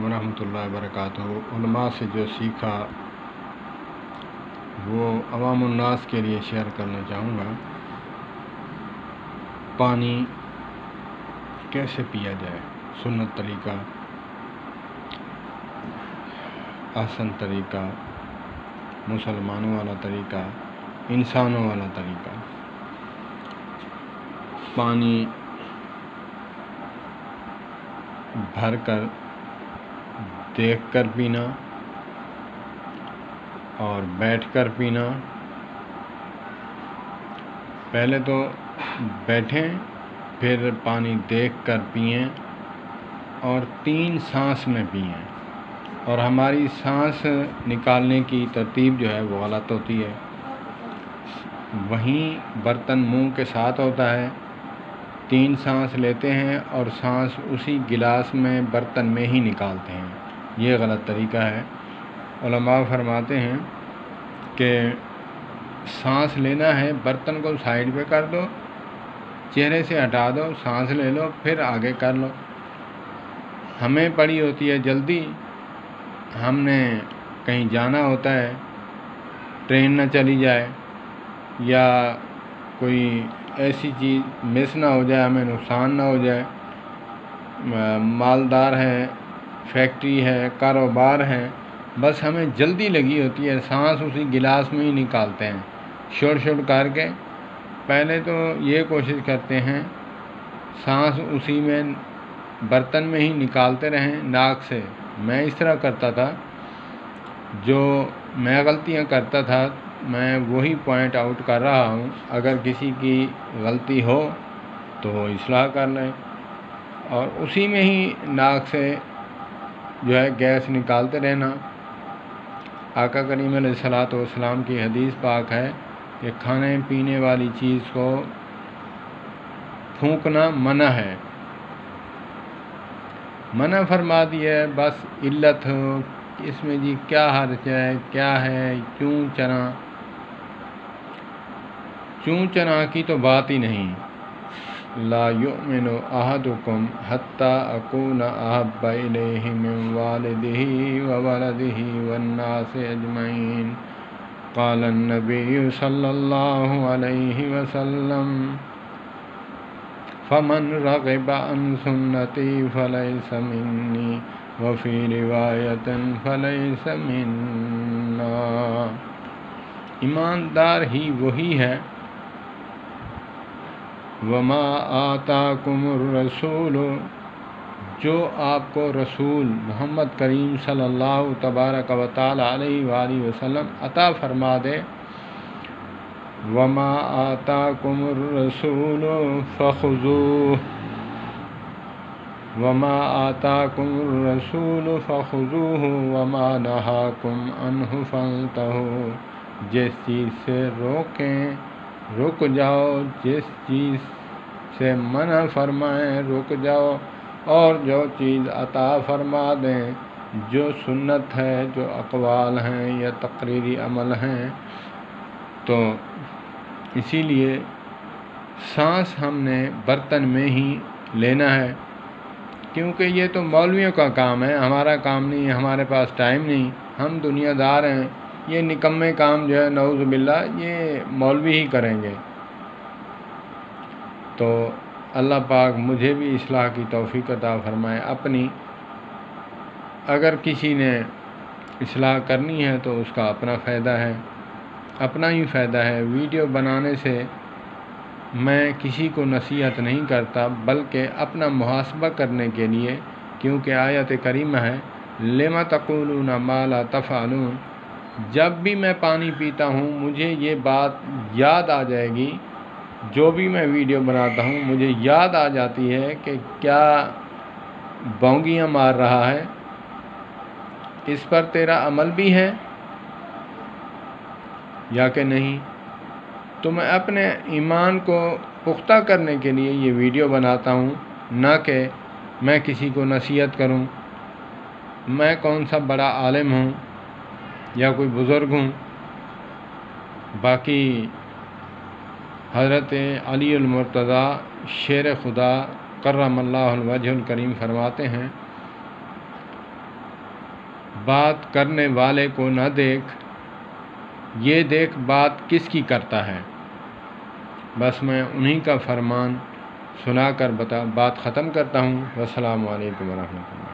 वरहमतुल्लाहि वबरकातुहू। उलमा से जो सीखा वो अवाम उन्नास के लिए शेयर करना चाहूँगा। पानी कैसे पिया जाए, सुन्नत तरीका, आसान तरीका, मुसलमानों वाला तरीका, इंसानों वाला तरीका। पानी भर कर देख कर पीना और बैठ कर पीना। पहले तो बैठें, फिर पानी देख कर पिएं और 3 सांस में पिएं। और हमारी सांस निकालने की तरतीब जो है वो गलत होती है। वहीं बर्तन मुंह के साथ होता है, 3 सांस लेते हैं और सांस उसी गिलास में बर्तन में ही निकालते हैं। ये गलत तरीका है। उलमा फरमाते हैं कि सांस लेना है, बर्तन को साइड पे कर दो, चेहरे से हटा दो, सांस ले लो, फिर आगे कर लो। हमें पड़ी होती है जल्दी, हमने कहीं जाना होता है, ट्रेन न चली जाए या कोई ऐसी चीज़ मिस ना हो जाए, हमें नुकसान ना हो जाए। मालदार है, फैक्ट्री है, कारोबार है, बस हमें जल्दी लगी होती है, सांस उसी गिलास में ही निकालते हैं शोर करके। पहले तो ये कोशिश करते हैं सांस उसी में बर्तन में ही निकालते रहें नाक से। मैं इस तरह करता था, जो मैं गलतियां करता था मैं वही पॉइंट आउट कर रहा हूँ। अगर किसी की गलती हो तो वो इस्लाह कर लें और उसी में ही नाक से जो है गैस निकालते रहना। आका करीम अलैहिस्सलातु वस्सलाम की हदीस पाक है कि खाने पीने वाली चीज़ को फूंकना मना है, मना फरमा दिया है। बस इल्लत हो इसमें जी क्या हर्ज है, क्या है, चूं चना की तो बात ही नहीं। ला युमिनु अहदुकुम हत्ता अकूना अहब्बा इलैहि मिन वालिदिही व वलदिही वन्नासि अजमईन। क़ाल अन्नबी सल्लल्लाहु अलैहि वसल्लम फमन रग़िबा अन सुन्नती फलैसा मिन्नी व फ़ी रिवायतिन फलैसा मिन्ना। ईमानदार ही वही है वमा आताकुमुर रसूल, जो आपको रसूल मोहम्मद करीम सल्लल्लाहु तबारक व तआला अलैहि वसल्लम अता फरमा दे। वमा आताकुमुर रसूल फखुज़ूह, वमा आताकुमुर रसूल फखुज़ूहु वमा नहाकुम अन्हु फंतहू। जिस चीज़ से रोकें रुक जाओ, जिस चीज़ से मना फरमाएं रुक जाओ, और जो चीज़ अता फरमा दें, जो सुन्नत है, जो अक़वाल हैं या तक़रीरी अमल हैं। तो इसीलिए सांस हमने बर्तन में ही लेना है, क्योंकि ये तो मौलवियों का काम है, हमारा काम नहीं है। हमारे पास टाइम नहीं, हम दुनियादार हैं। ये निकम्मे काम जो है नऊज़ बिल्लाह ये मौलवी ही करेंगे। तो अल्लाह पाक मुझे भी इस्लाह की तौफ़ीक़ अता फ़रमाए अपनी। अगर किसी ने इस्लाह करनी है तो उसका अपना फ़ायदा है, अपना ही फ़ायदा है। वीडियो बनाने से मैं किसी को नसीहत नहीं करता, बल्कि अपना मुहासबा करने के लिए, क्योंकि आयत करीमा है लिमा तक़ूलूना मा ला तफ़अलून। जब भी मैं पानी पीता हूँ मुझे ये बात याद आ जाएगी, जो भी मैं वीडियो बनाता हूँ मुझे याद आ जाती है कि क्या बौंगियाँ मार रहा है, इस पर तेरा अमल भी है या कि नहीं। तो मैं अपने ईमान को पुख्ता करने के लिए ये वीडियो बनाता हूँ, ना कि मैं किसी को नसीहत करूँ। मैं कौन सा बड़ा आलिम हूँ या कोई बुज़ुर्ग हूँ। बाकी हज़रत अली अल मुर्तज़ा शेर खुदा कर्रमल्लाहुल वजहुल करीम फरमाते हैं بات کرنے والے کو نہ دیکھ، یہ دیکھ بات کس کی کرتا ہے۔ بس میں انہی کا فرمان سنا کر بات ختم کرتا ہوں۔ والسلام علیکم ورحمۃ اللہ۔